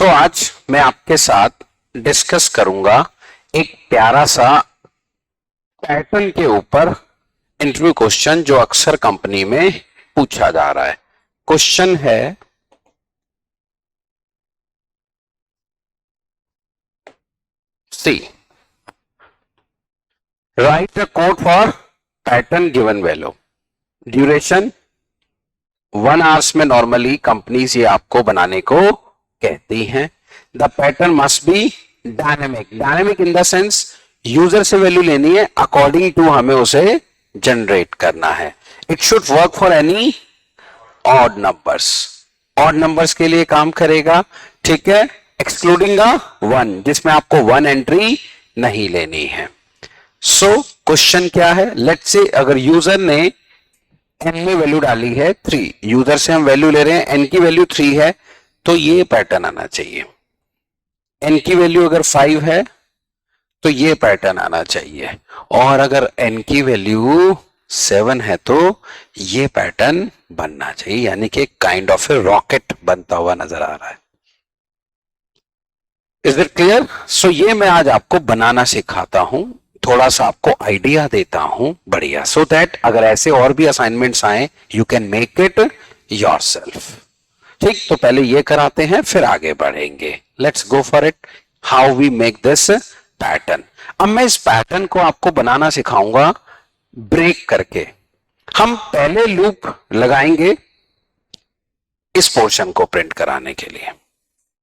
आज मैं आपके साथ डिस्कस करूंगा एक प्यारा सा पैटर्न के ऊपर इंटरव्यू क्वेश्चन जो अक्सर कंपनी में पूछा जा रहा है। क्वेश्चन है C, write a code for pattern given value, duration 1 hours में नॉर्मली कंपनीज ये आपको बनाने को कहती हैं। The pattern must be dynamic, dynamic in the sense user से वैल्यू लेनी है, अकॉर्डिंग टू हमें उसे जनरेट करना है। It should work for any odd numbers, odd numbers के लिए काम करेगा, ठीक है, एक्सक्लूडिंग वन, जिसमें आपको 1 एंट्री नहीं लेनी है। सो क्वेश्चन क्या है, लेट्स से अगर यूजर ने एन में वैल्यू डाली है 3, यूजर से हम वैल्यू ले रहे हैं, एन की वैल्यू 3 है, तो ये पैटर्न आना चाहिए। एन की वैल्यू अगर 5 है तो ये पैटर्न आना चाहिए, और अगर एन की वैल्यू 7 है तो ये पैटर्न बनना चाहिए, यानी कि काइंड ऑफ ए रॉकेट बनता हुआ नजर आ रहा है। Is it clear? सो ये मैं आज आपको बनाना सिखाता हूं, थोड़ा सा आपको आइडिया देता हूं, बढ़िया, सो दैट अगर ऐसे और भी असाइनमेंट्स आए you can make it yourself. ठीक, तो पहले ये कराते हैं फिर आगे बढ़ेंगे। Let's go for it, how we make this pattern. अब मैं इस पैटर्न को आपको बनाना सिखाऊंगा ब्रेक करके। हम पहले लूप लगाएंगे इस पोर्शन को प्रिंट कराने के लिए,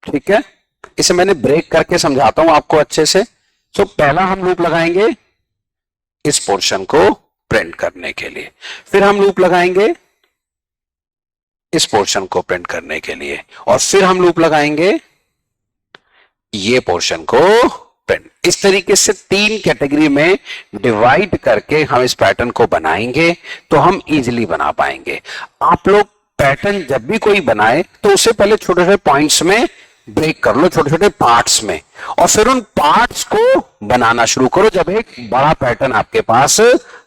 ठीक है, इसे मैंने ब्रेक करके समझाता हूं आपको अच्छे से। तो पहला हम लूप लगाएंगे इस पोर्शन को प्रिंट करने के लिए, फिर हम लूप लगाएंगे इस पोर्शन को प्रिंट करने के लिए, और फिर हम लूप लगाएंगे ये पोर्शन को प्रिंट। इस तरीके से 3 कैटेगरी में डिवाइड करके हम इस पैटर्न को बनाएंगे तो हम इजीली बना पाएंगे। आप लोग पैटर्न जब भी कोई बनाए तो उसे पहले छोटे छोटे पॉइंट्स में ब्रेक कर लो, छोटे छोटे पार्ट्स में, और फिर उन पार्ट्स को बनाना शुरू करो जब एक बड़ा पैटर्न आपके पास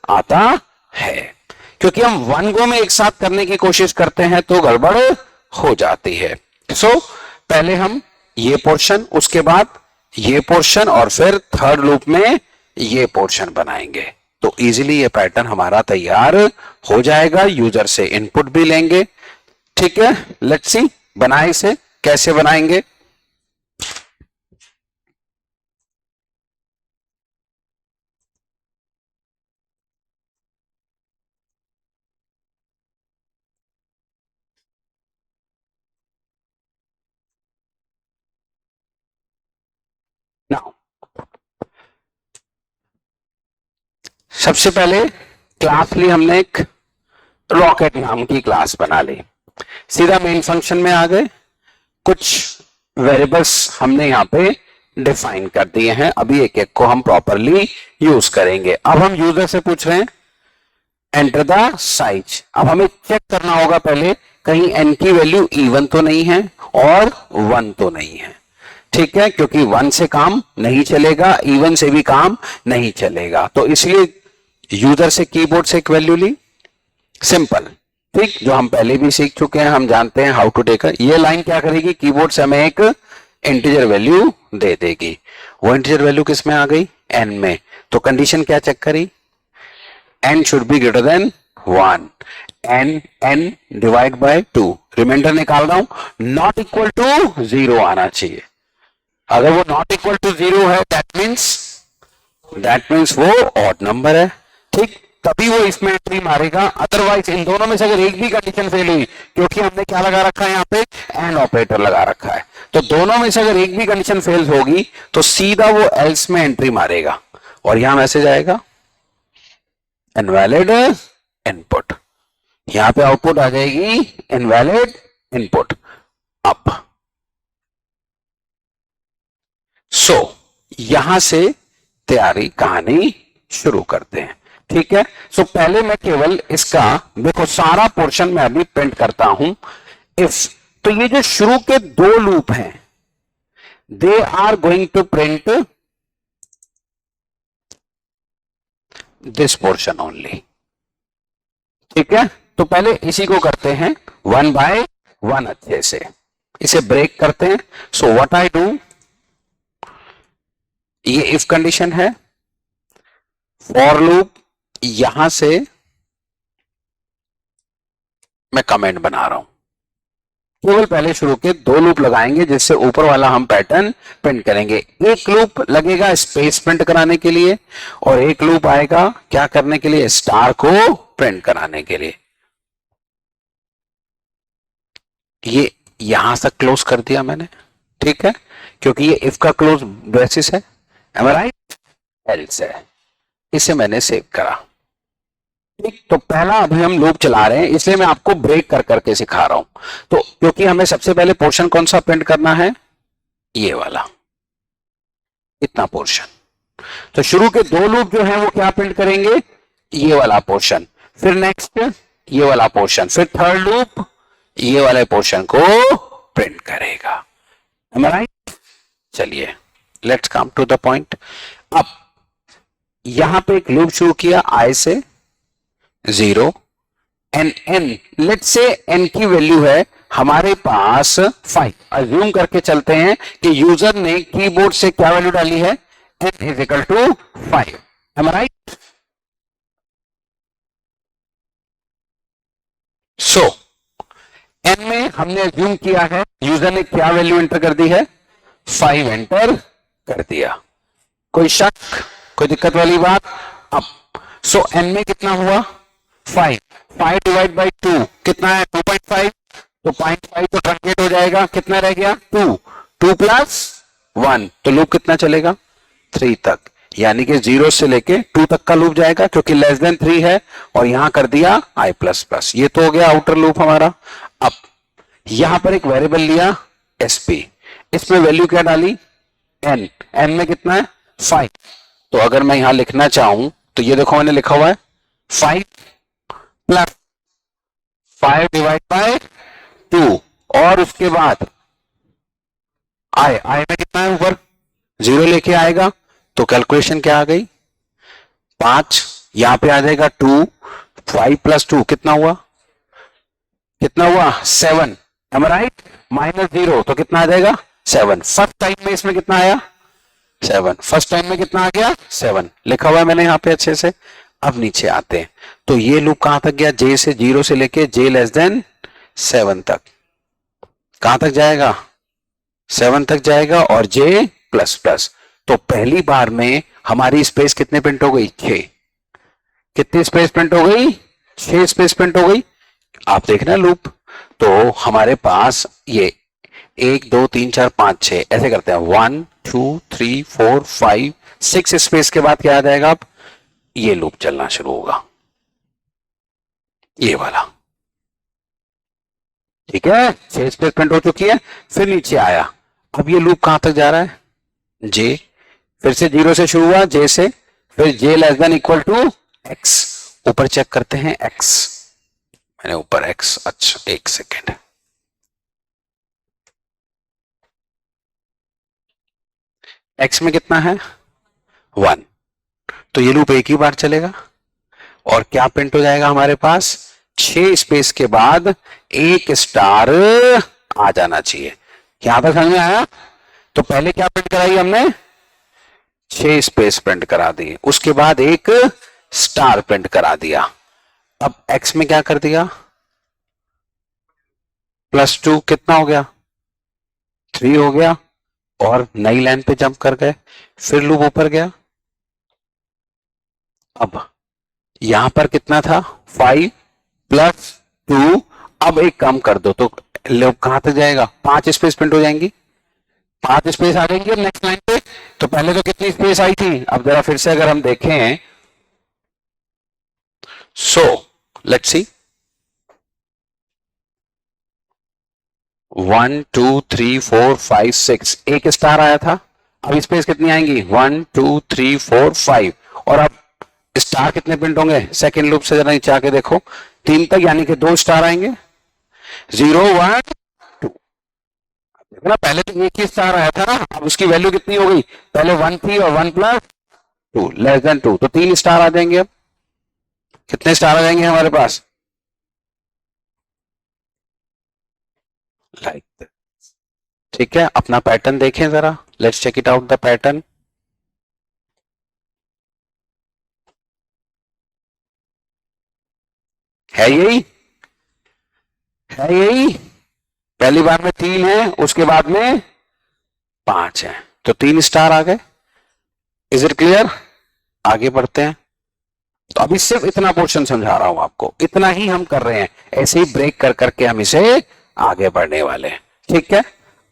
आता है। क्योंकि हम वन गो में एक साथ करने की कोशिश करते हैं तो गड़बड़ हो जाती है। सो पहले हम ये पोर्शन, उसके बाद ये पोर्शन, और फिर थर्ड लूप में ये पोर्शन बनाएंगे तो इजीली ये पैटर्न हमारा तैयार हो जाएगा। यूजर से इनपुट भी लेंगे, ठीक है। लेट्स सी बनाए, इसे कैसे बनाएंगे। नाउ सबसे पहले क्लास ली हमने, एक रॉकेट नाम की क्लास बना ली, सीधा मेन फंक्शन में आ गए, कुछ वेरिएबल्स हमने यहां पे डिफाइन कर दिए हैं, अभी एक एक को हम प्रॉपरली यूज करेंगे। अब हम यूजर से पूछ रहे हैं एंटर द साइज। अब हमें चेक करना होगा पहले कहीं एन की वैल्यू इवन तो नहीं है और 1 तो नहीं है, ठीक है, क्योंकि 1 से काम नहीं चलेगा, इवन से भी काम नहीं चलेगा, तो इसलिए यूजर से कीबोर्ड से एक वैल्यू ली, सिंपल, ठीक, जो हम पहले भी सीख चुके हैं, हम जानते हैं हाउ टू टेक। ये लाइन क्या करेगी, कीबोर्ड से हमें एक इंटीजर वैल्यू दे देगी। वो इंटीजर वैल्यू किस में आ गई, एन में, तो कंडीशन क्या चेक करी, n should be greater than 1, n divide by 2, reminder निकाल रहा हूं, नॉट इक्वल टू 0 आना चाहिए। अगर वो नॉट इक्वल टू 0 है दैट मीन्स वो ऑड नंबर है, ठीक, तभी वो इसमें एंट्री मारेगा, अदरवाइज इन दोनों में से अगर एक भी कंडीशन फेल हुई, क्योंकि हमने क्या लगा रखा है यहाँ पे, एंड ऑपरेटर लगा रखा है, तो दोनों में से अगर एक भी कंडीशन फेल होगी तो सीधा वो एल्स में एंट्री मारेगा, और यहां मैसेज आएगा इनवैलिड इनपुट, यहां पे आउटपुट आ जाएगी इनवैलिड इनपुट। अब यहां से तैयारी कहानी शुरू करते हैं, ठीक है। पहले मैं केवल इसका देखो सारा पोर्शन में अभी प्रिंट करता हूं। इफ, तो ये जो शुरू के 2 लूप हैं they are going to print this portion only, ठीक है। तो पहले इसी को करते हैं 1 by 1 अच्छे से, इसे ब्रेक करते हैं. सो व्हाट आई डू, ये इफ कंडीशन है, फॉर लूप, यहां से मैं कमेंट बना रहा हूं. केवल पहले शुरू के दो लूप लगाएंगे जिससे ऊपर वाला हम पैटर्न प्रिंट करेंगे. एक लूप लगेगा स्पेस प्रिंट कराने के लिए और एक लूप आएगा क्या करने के लिए, स्टार को प्रिंट कराने के लिए. ये यहां तक क्लोज कर दिया मैंने, ठीक है, क्योंकि ये इफ का क्लोज ब्रेसिस है, एम आई राइट, एल्स है. इसे मैंने सेव करा. ठीक, तो पहला अभी हम लूप चला रहे हैं, इसलिए मैं आपको ब्रेक कर करके सिखा रहा हूं. तो क्योंकि हमें सबसे पहले पोर्शन कौन सा प्रिंट करना है, ये वाला, इतना पोर्शन. तो शुरू के दो लूप जो है वो क्या प्रिंट करेंगे, ये वाला पोर्शन, फिर नेक्स्ट ये वाला पोर्शन, फिर थर्ड लूप ये वाले पोर्शन को प्रिंट करेगा. Am I right? चलिए let's come to the point. अब यहां पे एक लूप शुरू किया आई से 0 n n, let's say n की वैल्यू है हमारे पास 5. अज्यूम करके चलते हैं कि यूजर ने कीबोर्ड से क्या वैल्यू डाली है, n is equal to 5. Am I right? So n में हमने अज्यूम किया है यूजर ने क्या वैल्यू एंटर कर दी है, 5 एंटर कर दिया. कोई शक, कोई दिक्कत वाली बात. अब सो n में कितना हुआ, 5. 5 डिवाइड बाई 2 कितना है, 2.5. तो 0.5 तो ट्रंकेट हो जाएगा, कितना रह गया, 2. 2 प्लस 1, तो लूप कितना चलेगा, 3 तक. यानी कि 0 से लेके 2 तक का लूप जाएगा क्योंकि लेस देन 3 है और यहां कर दिया i प्लस प्लस. ये तो हो गया आउटर लूप हमारा. अब यहां पर एक वेरिएबल लिया sp, इसमें वैल्यू क्या डाली, n. n में कितना है, 5. तो अगर मैं यहां लिखना चाहूं तो ये देखो मैंने लिखा हुआ है 5 प्लस 5 डिवाइड बाय 2 और उसके बाद आई में कितना है, ऊपर 0 लेके आएगा तो कैलकुलेशन क्या आ गई, 5. यहां पे आ जाएगा 2. 5 प्लस 2 कितना हुआ, 7. एम राइट, माइनस 0 तो कितना आ जाएगा, 7. फर्स्ट टाइम में इसमें कितना आया, 7. फर्स्ट टाइम में कितना आ गया, 7 लिखा हुआ है मैंने यहां पे अच्छे से. अब नीचे आते हैं तो ये लूप कहां तक गया, जे से 0 से लेके जे लेस देन 7 तक. कहां तक जाएगा, 7 तक जाएगा और जे प्लस प्लस. तो पहली बार में हमारी स्पेस कितने प्रिंट हो गई, 6. कितनी स्पेस प्रिंट हो गई, 6 स्पेस प्रिंट हो गई. आप देख रहे हैं लूप, तो हमारे पास ये 1 2 3 4 5 6 ऐसे करते हैं, 1 2 3 4 5 6 स्पेस के बाद क्या आ जाएगा, अब ये लूप चलना शुरू होगा, ये वाला. ठीक है, 6 स्पेस प्रिंट हो चुकी है. फिर नीचे आया, अब ये लूप कहां तक जा रहा है, जे. फिर से 0 से शुरू हुआ, जे से, फिर J less than equal to X. ऊपर चेक करते हैं एक्स, मैंने ऊपर एक्स, अच्छा एक सेकेंड, एक्स में कितना है, 1. तो ये लूप एक ही बार चलेगा और क्या प्रिंट हो जाएगा हमारे पास, 6 स्पेस के बाद एक स्टार आ जाना चाहिए. यहां तक समझ में आया. तो पहले क्या प्रिंट कराई हमने, 6 स्पेस प्रिंट करा दी, उसके बाद एक स्टार प्रिंट करा दिया. अब एक्स में क्या कर दिया, +2 कितना हो गया, 3 हो गया और नई लाइन पे जंप कर गए. फिर लूप ऊपर गया. अब यहां पर कितना था, 5 प्लस 2. अब एक कम कर दो तो लूप कहां तक जाएगा, 5 स्पेस प्रिंट हो जाएंगी, 5 स्पेस आ जाएंगे नेक्स्ट लाइन पे. तो पहले तो कितनी स्पेस आई थी, अब जरा फिर से अगर हम देखें, सो लेट्स सी, 1 2 3 4 5 6 एक स्टार आया था. अब स्पेस कितनी आएंगी, 1 2 3 4 5. और अब स्टार कितने प्रिंट होंगे, सेकेंड लूप से जरा नीचे आके देखो, 3 तक, यानी कि 2 स्टार आएंगे, 0 1 2. देखो ना, पहले तो एक ही स्टार आया था ना, अब उसकी वैल्यू कितनी हो गई, पहले 1 थी और 1 प्लस 2 लेस देन 2, तो 3 स्टार आ जाएंगे. अब कितने स्टार आ जाएंगे हमारे पास, लाइक ठीक है, अपना पैटर्न देखें जरा, let's check it out the pattern. है यही, है यही, पहली बार में 3 है, उसके बाद में 5 है, तो 3 स्टार आ गए। Is it clear? आगे बढ़ते हैं। तो अभी सिर्फ इतना पोर्शन समझा रहा हूं आपको, इतना ही हम कर रहे हैं, ऐसे ही ब्रेक कर करके हम इसे आगे बढ़ने वाले हैं। ठीक है,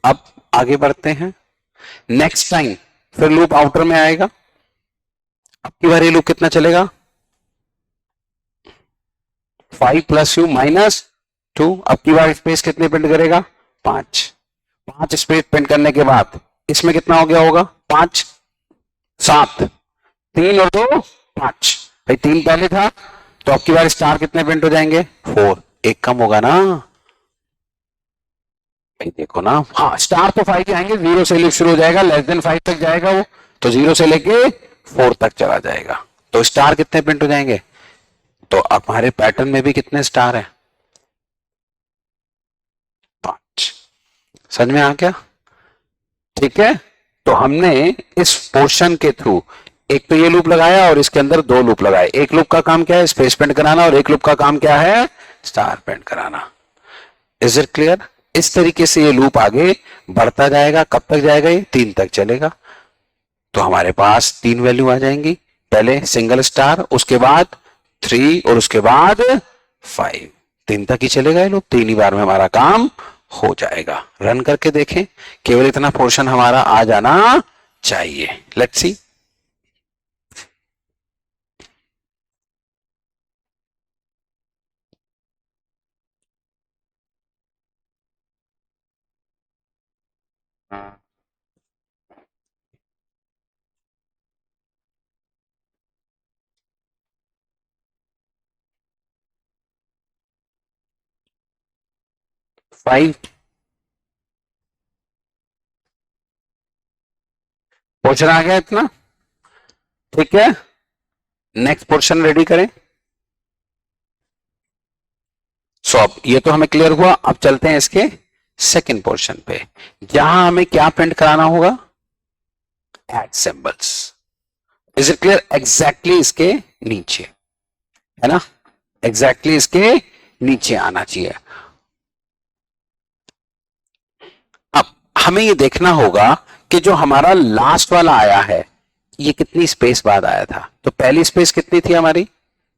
अब आगे बढ़ते हैं। नेक्स्ट टाइम फिर लूप आउटर में आएगा। अब की बार ये लूप कितना चलेगा? 5 + u - 2। अब की बार स्पेस कितने प्रिंट करेगा? 5। 5 स्पेस प्रिंट करने के बाद इसमें कितना हो गया होगा? 5 7, 3 और 2 5। भाई 3 पहले था, तो अब की बार स्टार कितने प्रिंट हो जाएंगे? 4। एक कम होगा ना भाई, देखो ना, हाँ स्टार तो 5 आएंगे, 0 से लिख शुरू हो जाएगा, <5 तक जाएगा वो, तो 0 से लेके 4 तक चला जाएगा, तो स्टार कितने प्रिंट हो जाएंगे? तो अब हमारे पैटर्न में भी कितने स्टार है? 5। समझ में आ गया? ठीक है, तो हमने इस पोर्शन के थ्रू एक तो ये लूप लगाया और इसके अंदर 2 लूप लगाए। एक लूप का काम क्या है? स्पेस प्रिंट कराना, और एक लूप का काम क्या है? स्टार प्रिंट कराना। Is it clear? इस तरीके से ये लूप आगे बढ़ता जाएगा। कब तक जाएगा? ये 3 तक चलेगा। तो हमारे पास 3 वैल्यू आ जाएंगी, पहले सिंगल स्टार, उसके बाद 3 और उसके बाद 5। 3 तक ही चलेगा ये लूप, 3 ही बार में हमारा काम हो जाएगा। रन करके देखें, केवल इतना पोर्शन हमारा आ जाना चाहिए। Let's see. फाइव पोर्शन आ गया इतना। ठीक है, नेक्स्ट पोर्शन रेडी करें। सो अब ये तो हमें क्लियर हुआ। अब चलते हैं इसके सेकंड पोर्शन पे, जहां हमें क्या प्रिंट कराना होगा? Add symbols. Is it clear? Exactly इसके नीचे, है ना, एग्जैक्टली इसके नीचे आना चाहिए। अब हमें ये देखना होगा कि जो हमारा लास्ट वाला आया है, ये कितनी स्पेस बाद आया था? तो पहली स्पेस कितनी थी हमारी?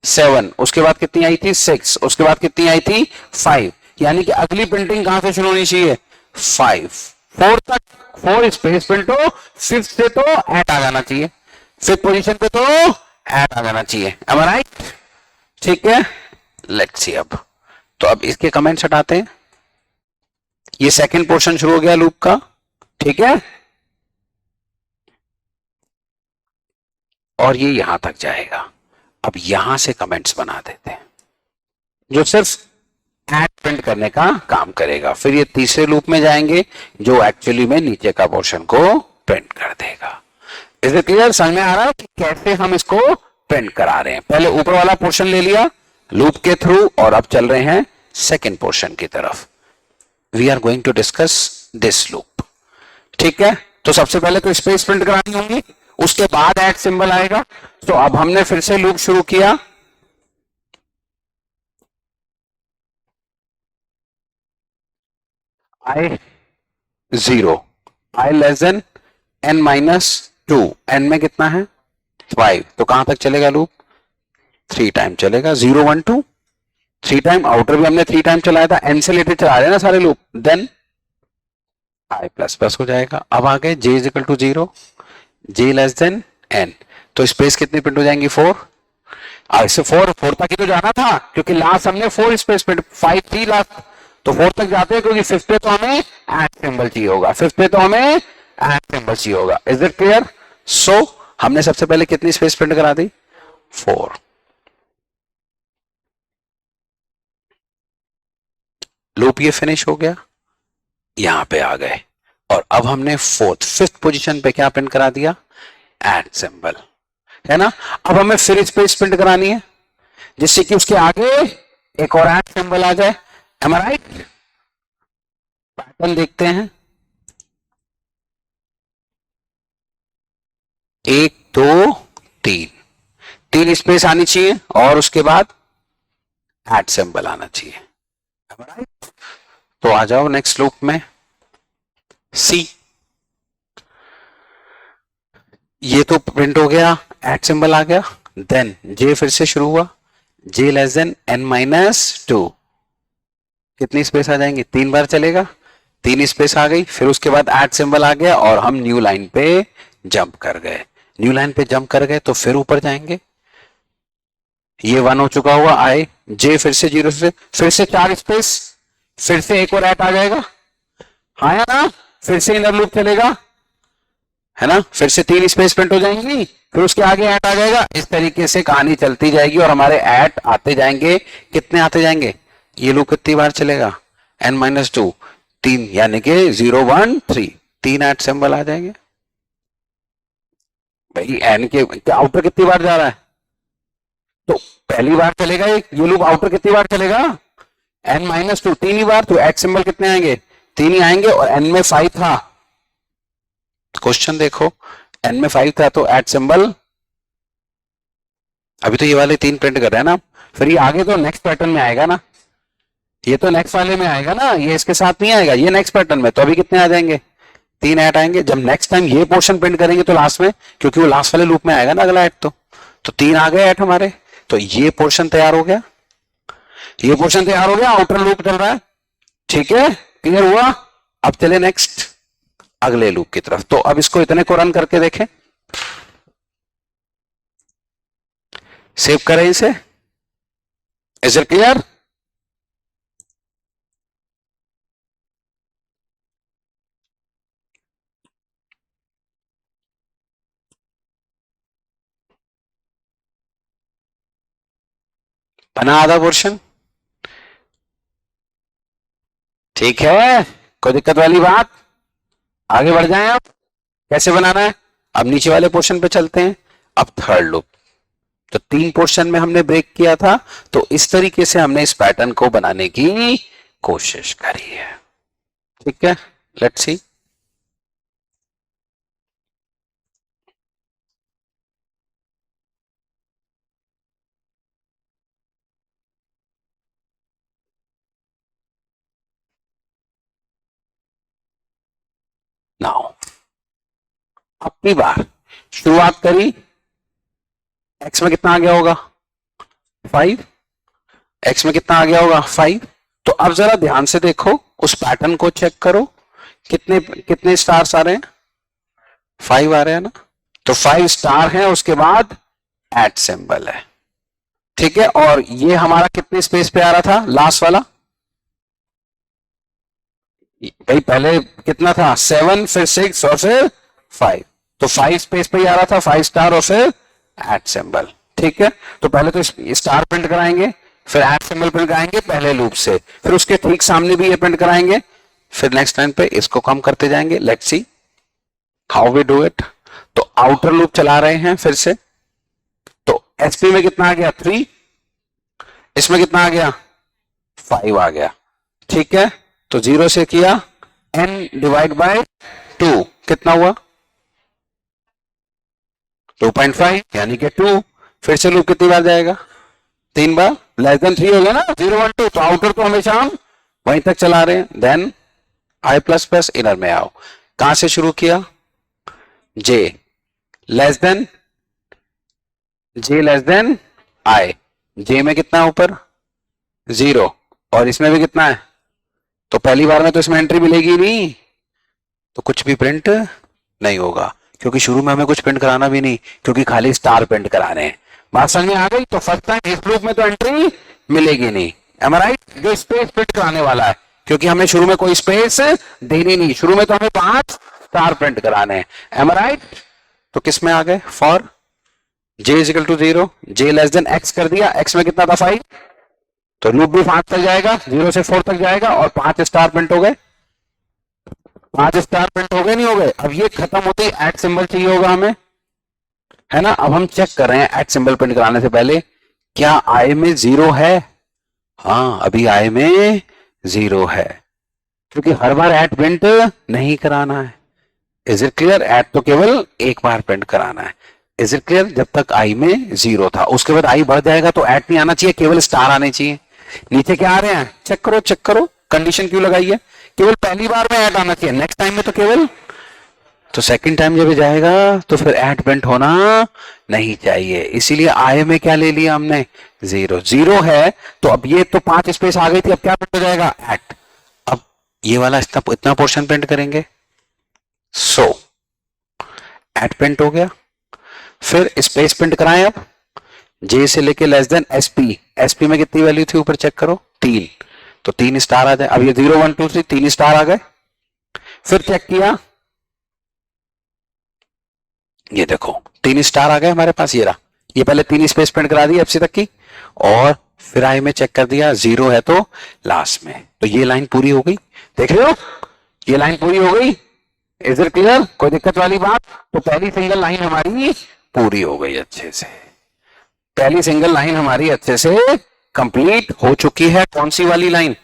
7। उसके बाद कितनी आई थी? 6। उसके बाद कितनी आई थी? 5। यानी कि अगली प्रिंटिंग कहां से शुरू होनी चाहिए? 5। 4 तक 4 स्पेस प्रिंट हो, 5th से तो ऐड आ जाना चाहिए, 5th पोजीशन पे तो ऐड आ जाना चाहिए। am I right? ठीक है, लेट्स सी। अब तो अब इसके कमेंट्स हटाते हैं। ये सेकंड पोर्शन शुरू हो गया लूप का। ठीक है, और ये यहां तक जाएगा। अब यहां से कमेंट्स बना देते हैं जो सिर्फ ऐड प्रिंट करने का काम करेगा। फिर ये तीसरे लूप में जाएंगे जो एक्चुअली में नीचे का पोर्शन को प्रिंट कर देगा। Is it clear? समझ में आ रहा है कि कैसे हम इसको प्रिंट करा रहे हैं? पहले ऊपर वाला पोर्शन ले लिया लूप के थ्रू, और अब चल रहे हैं सेकेंड पोर्शन की तरफ। We are going to discuss this loop. ठीक है, तो सबसे पहले तो स्पेस प्रिंट करानी होंगी, उसके बाद ऐड सिंबल आएगा। तो अब हमने फिर से लूप शुरू किया। I0, I n-2, n में कितना है? 5। तो कहां तक चलेगा लूप? 3 टाइम चलेगा। 0 1 2 3 टाइम, आउटर भी हमने 3 टाइम चलाया था, n से लेते चला रहे हैं ना सारे लूप, देन I++ हो जाएगा। अब आगे j = 0, j n। तो स्पेस कितनी प्रिंट हो जाएंगी? 4। ऐसे 4 तक ही तो जाना था, क्योंकि लास्ट हमने 4 स्पेस प्रिंट, 5 थी लास्ट, तो 4 तक जाते हैं, क्योंकि 5th पे तो हमें ऐड सिंबल चाहिए होगा, 5th पे तो हमें ऐड सिंबल चाहिए होगा। Is it clear? सो हमने सबसे पहले कितनी स्पेस प्रिंट करा दी? 4। लूप ये फिनिश हो गया, यहां पे आ गए, और अब हमने 5th पोजीशन पे क्या प्रिंट करा दिया? ऐड सिंबल, है ना। अब हमें फिर स्पेस प्रिंट करानी है, जिससे कि उसके आगे एक और ऐड सिंबल आ जाए। am I right? पैटर्न देखते हैं। 1 2 3, 3 स्पेस आनी चाहिए और उसके बाद एट सिंबल आना चाहिए। तो आ जाओ नेक्स्ट लूप में। सी, ये तो प्रिंट हो गया, एट सिंबल आ गया। देन जे फिर से शुरू हुआ, जे लेस देन n-2, कितनी स्पेस आ जाएंगी, 3 बार चलेगा, 3 स्पेस आ गई। फिर उसके बाद एट सिंबल आ गया और हम न्यू लाइन पे जंप कर गए। न्यू लाइन पे जंप कर गए तो फिर ऊपर जाएंगे, ये 1 हो चुका हुआ, आए जे फिर से 0 से, फिर से 4 स्पेस, फिर से एक और एट आ जाएगा, हाँ या ना, फिर से इनर लूप चलेगा, है ना, फिर से 3 स्पेस प्रिंट हो जाएंगी, फिर उसके आगे ऐट आ जाएगा। इस तरीके से कहानी चलती जाएगी और हमारे ऐट आते जाएंगे। कितने आते जाएंगे, ये लूप कितनी बार चलेगा, n-2, 3, यानी कि 0 1 3, 3 ऐट सिंबल आ जाएंगे। भाई एन के आउटर कितनी बार जा रहा है, तो पहली बार चलेगा ये लूप, आउटर कितनी बार चलेगा, n-2, 3 ही बार, तो एट सिंबल कितने आएंगे, 3 ही आएंगे। और n में 5 था, क्वेश्चन देखो, n में 5 था तो एट सिंबल, अभी तो ये वाले 3 प्रिंट कर रहे हैं ना, फिर ये आगे तो नेक्स्ट पैटर्न में आएगा ना, ये तो नेक्स्ट वाले में आएगा ना, ये इसके साथ नहीं आएगा, ये नेक्स्ट पैटर्न में, तो अभी कितने आ जाएंगे, 3 ऐट आएंगे। जब नेक्स्ट टाइम ये पोर्शन प्रिंट करेंगे तो लास्ट में, क्योंकि वो लास्ट वाले लूप में आएगा ना अगला ऐट, तो 3 आ गए ऐट हमारे, तो ये पोर्शन तैयार हो गया, ये पोर्शन तैयार हो गया, आउटर लूप चल रहा है, ठीक है, क्लियर हुआ। अब चले नेक्स्ट अगले लूप की तरफ। तो अब इसको इतने को रन करके देखें, सेव करें इसे, इज इट क्लियर। बना आधा पोर्शन, ठीक है, कोई दिक्कत वाली बात, आगे बढ़ जाएं। अब कैसे बनाना है, अब नीचे वाले पोर्शन पे चलते हैं। अब थर्ड लूप, तो 3 पोर्शन में हमने ब्रेक किया था, तो इस तरीके से हमने इस पैटर्न को बनाने की कोशिश करी है, ठीक है, लेट्स सी। नाउ अब की बार शुरुआत करी, एक्स में कितना आ गया होगा 5, एक्स में कितना आ गया होगा 5। तो अब जरा ध्यान से देखो, उस पैटर्न को चेक करो, कितने कितने स्टार्स आ रहे हैं, 5 आ रहे हैं ना, तो 5 स्टार है, उसके बाद एट सिंबल है, ठीक है। और ये हमारा कितने स्पेस पे आ रहा था लास्ट वाला, भाई पहले कितना था 7, फिर 6 और फिर 5, तो 5 स्पेस पे ही आ रहा था, 5 स्टार और फिर एट सिंबल, ठीक है। तो पहले तो स्टार प्रिंट कराएंगे, फिर एट सिंबल प्रिंट कराएंगे पहले लूप से, फिर उसके ठीक सामने भी ये प्रिंट कराएंगे, फिर नेक्स्ट लाइन पे इसको कम करते जाएंगे। Let's see how we do it. तो आउटर लूप चला रहे हैं फिर से, तो एचपी में कितना आ गया 3, इसमें कितना आ गया 5 आ गया, ठीक है। तो 0 से किया, n डिवाइड बाय 2 कितना हुआ 2.5, यानी कि 2। फिर से लूप कितनी बार जाएगा, 3 बार, लेस देन 3 हो गया ना, 0 1 2, तो आउटर तो हमेशा हम वहीं तक चला रहे हैं। Then i plus plus inner में आओ, कहां से शुरू किया, j less than, j less than i, j में कितना ऊपर 0, और इसमें भी कितना है, तो पहली बार में तो इसमें एंट्री मिलेगी नहीं, तो कुछ भी प्रिंट नहीं होगा, क्योंकि शुरू में हमें कुछ प्रिंट कराना भी नहीं, क्योंकि खाली स्टार प्रिंट कराने हैं। बात समझ में आ गई। तो फर्स्ट टाइम इस लूप में तो एंट्री मिलेगी नहीं, एम आई राइट, जो स्पेस प्रिंट कराने वाला है, क्योंकि हमें शुरू में कोई स्पेस देनी नहीं, शुरू में तो हमें 5 स्टार प्रिंट कराने हैं, एम आई राइट। तो किस में आ गए, for j is equal to 0, j less than x कर दिया, x में कितना था 5, तो लूप भी 5 तक जाएगा, 0 से 4 तक जाएगा, और 5 स्टार प्रिंट हो गए, 5 स्टार प्रिंट हो गए नहीं हो गए। अब ये खत्म होते ही एट सिंबल चाहिए होगा हमें, है ना। अब हम चेक कर रहे हैं एट सिंबल प्रिंट कराने से पहले, क्या आई में 0 है, हाँ अभी आई में 0 है, क्योंकि हर बार एट प्रिंट नहीं कराना है, इज इट क्लियर? ऐड तो केवल एक बार प्रिंट कराना है। Is it clear? जब तक आई में 0 था, उसके बाद आई बढ़ जाएगा तो ऐड नहीं आना चाहिए, केवल स्टार आने चाहिए। नीचे क्या आ रहे हैं? चेक करो चेक करो, कंडीशन क्यों लगाई है? केवल पहली बार में ऐड आना चाहिए, नेक्स्ट टाइम में तो केवल, तो सेकंड टाइम जब जाएगा तो फिर ऐड प्रिंट होना नहीं चाहिए। इसीलिए आई में क्या ले लिया हमने? 0। 0 है तो अब ये तो 5 स्पेस आ गई थी, अब क्या प्रिंट हो जाएगा? ऐड। अब ये वाला इतना पोर्शन प्रिंट करेंगे। सो ऐड प्रिंट हो गया, फिर स्पेस प्रिंट कराएं। अब जे से लेके लेस देन एसपी, एसपी में कितनी वैल्यू थी ऊपर चेक करो? 3, तो 3 स्टार आ जाए। अब ये 0 1 2 3 3 स्टार आ गए। फिर चेक किया, ये देखो 3 स्टार आ गए हमारे पास। ये रहा, ये पहले 3 स्पेस प्रिंट करा दी एफसी तक की, और फिर आई में चेक कर दिया 0 है तो लास्ट में, तो ये लाइन पूरी हो गई। देख रहे हो, ये लाइन पूरी हो गई। Is it clear? कोई दिक्कत वाली बात? तो पहली सिंगल लाइन हमारी पूरी हो गई अच्छे से, पहली सिंगल लाइन हमारी अच्छे से कंप्लीट हो चुकी है। कौन सी वाली लाइन?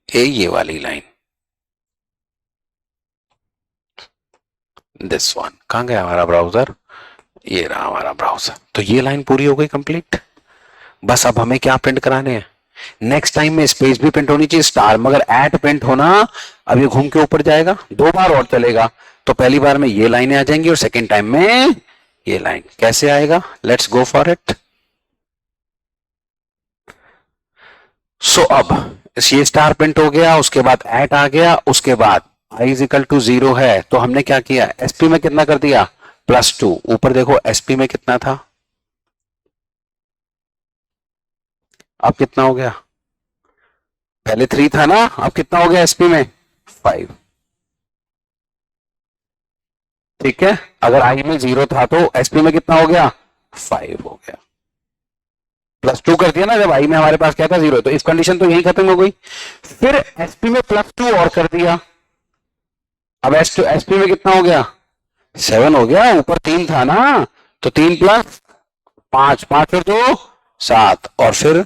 ये वाली लाइन, दिस वन। कहां गया हमारा ब्राउजर? ये रहा हमारा ब्राउजर। तो ये लाइन पूरी हो गई कंप्लीट। बस अब हमें क्या प्रिंट कराने हैं? नेक्स्ट टाइम में स्पेस भी प्रिंट होनी चाहिए, स्टार, मगर एट प्रिंट होना, अब ये घूम के ऊपर जाएगा, 2 बार और चलेगा, तो पहली बार में ये लाइनें आ जाएंगी और सेकेंड टाइम में ये लाइन। कैसे आएगा? Let's go for it. So अब ये स्टार प्रिंट हो गया, उसके बाद एट आ गया, उसके बाद आई इज इक्वल टू 0 है, तो हमने क्या किया? एसपी में कितना कर दिया? +2। ऊपर देखो एसपी में कितना था, अब कितना हो गया? पहले 3 था ना, अब कितना हो गया एसपी में? 5। ठीक है, अगर आई में 0 था तो एसपी में कितना हो गया? 5 हो गया। +2 कर दिया ना, जब आई में हमारे पास क्या था? 0। तो इस कंडीशन तो यही खत्म हो गई। फिर एसपी में +2 और कर दिया, अब एसपी में कितना हो गया? 7 हो गया। ऊपर 3 था ना, तो 3 + 5, 5 और 2 7, और फिर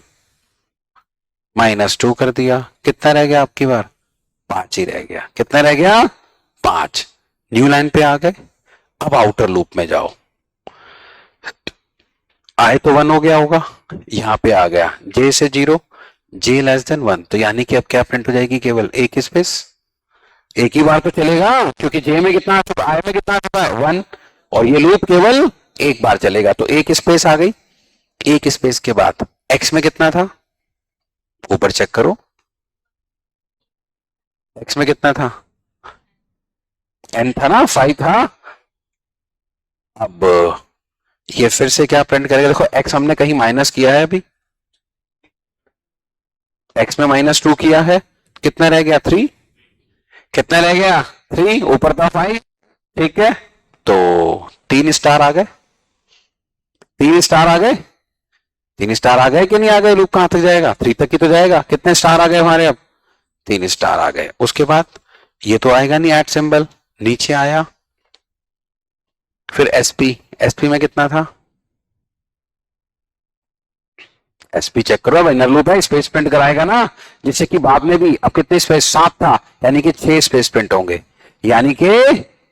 -2 कर दिया। कितना रह गया आपकी बार? 5 ही रह गया। कितना रह गया? 5। न्यू लाइन पे आ गए। अब आउटर लूप में जाओ, आए तो 1 हो गया होगा, यहां पे आ गया जे से 0, जे लेस देन 1, तो यानी कि अब क्या प्रिंट हो जाएगी? केवल एक स्पेस, एक ही बार तो चलेगा, क्योंकि जे में कितना आ चुका, आई में कितना आ चुका है? 1, और ये लूप केवल एक बार चलेगा, तो एक स्पेस आ गई। एक स्पेस के बाद एक्स में कितना था? ऊपर चेक करो, एक्स में कितना था? एन था ना, 5 था। अब ये फिर से क्या प्रिंट करेगा? देखो एक्स हमने कहीं माइनस किया है, अभी एक्स में -2 किया है, कितना रह गया? 3। कितना रह गया? 3, ऊपर था 5। ठीक है, तो 3 स्टार आ गए, 3 स्टार आ गए, 3 स्टार आ गए कि नहीं आ गए? लूप कहां तक जाएगा? 3 तक ही तो जाएगा। कितने स्टार आ गए हमारे? अब 3 स्टार आ गए। उसके बाद ये तो आएगा नहीं ऐट सिंबल, नीचे आया, फिर एसपी, एसपी में कितना था? एसपी चेक करो, अब इनर लूप है, स्पेस प्रिंट कराएगा ना, जिससे कि बाद में भी, अब कितने स्पेस? 7 था, यानी कि 6 स्पेस प्रिंट होंगे, यानी कि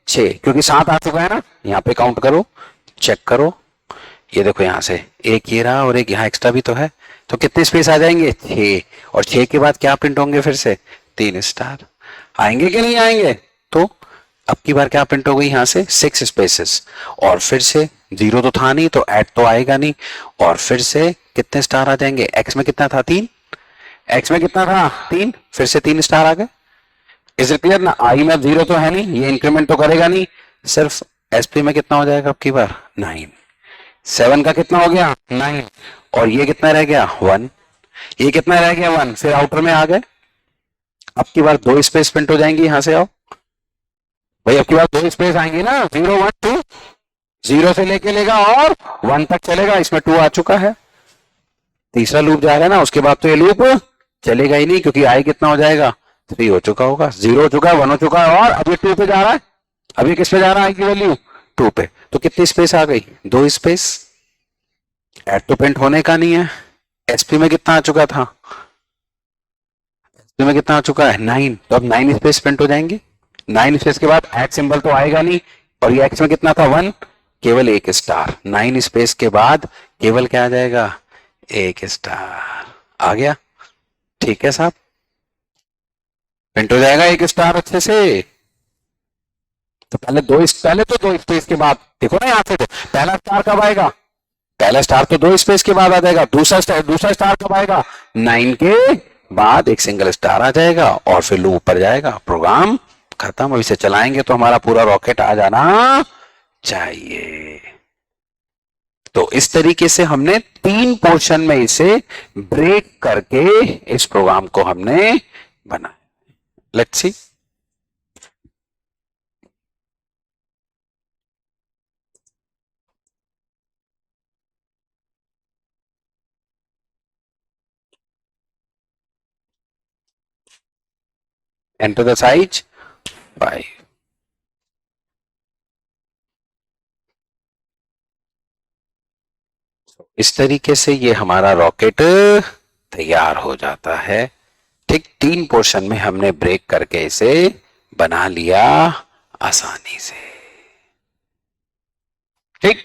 6, क्योंकि 7 आ चुका है ना। यहाँ पे काउंट करो, चेक करो, ये देखो यहां से एक ये रहा और एक यहाँ एक्स्ट्रा भी तो है, तो कितने स्पेस आ जाएंगे? 6, और 6 के बाद क्या प्रिंट होंगे? फिर से 3 स्टार आएंगे कि नहीं आएंगे? तो अब की बार क्या प्रिंट हो गई? यहाँ से 6 स्पेसेस, और फिर से 0 तो था नहीं, तो ऐड तो आएगा नहीं, और फिर से कितने स्टार आ जाएंगे? एक्स में कितना था? 3। एक्स में कितना था? 3, फिर से 3 स्टार आ गए। इज इट क्लियर ना? आई में 0 तो है नहीं, ये इंक्रीमेंट तो करेगा नहीं, सिर्फ एसपी में कितना हो जाएगा अब की बार? 9। 7 का कितना हो गया? 9, और ये कितना रह गया? 1। ये कितना रह गया? 1। फिर आउटर में आ गए, अब की बार 2 स्पेस प्रिंट हो जाएंगी। यहां से आओ भाई, अब की बार 2 स्पेस आएंगी ना, 0 1 2, 0 से लेके लेगा और 1 तक चलेगा, इसमें 2 आ चुका है, तीसरा लूप जाएगा ना, उसके बाद तो ये लूप चलेगा ही नहीं, क्योंकि आई कितना हो जाएगा? 3 हो चुका होगा, 0 हो चुका है, 1 हो चुका है, और अभी 2 पे जा रहा है। अभी किस पे जा रहा है? आई की वैल्यू 2 पे, तो कितनी स्पेस आ गई? 2 स्पेस। एड तो प्रिंट होने का नहीं है। एसपी में कितना आ चुका था? एसपी में कितना आ चुका है? 9, तो अब 9 स्पेस प्रिंट हो जाएंगे। 9 स्पेस के बाद एट सिंबल तो आएगा नहीं, और ये एक्स में कितना था 1, केवल एक स्टार। 9 स्पेस के बाद केवल क्या आ जाएगा, एक स्टार आ गया। ठीक है साहब, प्रिंट हो जाएगा एक स्टार अच्छे से। तो पहले तो दो स्पेस के बाद देखो ना, यहां से तो पहला स्टार कब आएगा, पहला स्टार तो 2 स्पेस के बाद आ जाएगा, दूसरा स्टार कब आएगा, 9 के बाद एक सिंगल स्टार आ जाएगा और फिर लूप पर जाएगा, प्रोग्राम खत्म। अब इसे चलाएंगे तो हमारा पूरा रॉकेट आ जाना चाहिए। तो इस तरीके से हमने 3 पोर्शन में इसे ब्रेक करके इस प्रोग्राम को हमने बनाया। Let's see. Enter the size 5। इस तरीके से ये हमारा रॉकेट तैयार हो जाता है। ठीक 3 पोर्शन में हमने ब्रेक करके इसे बना लिया आसानी से। ठीक।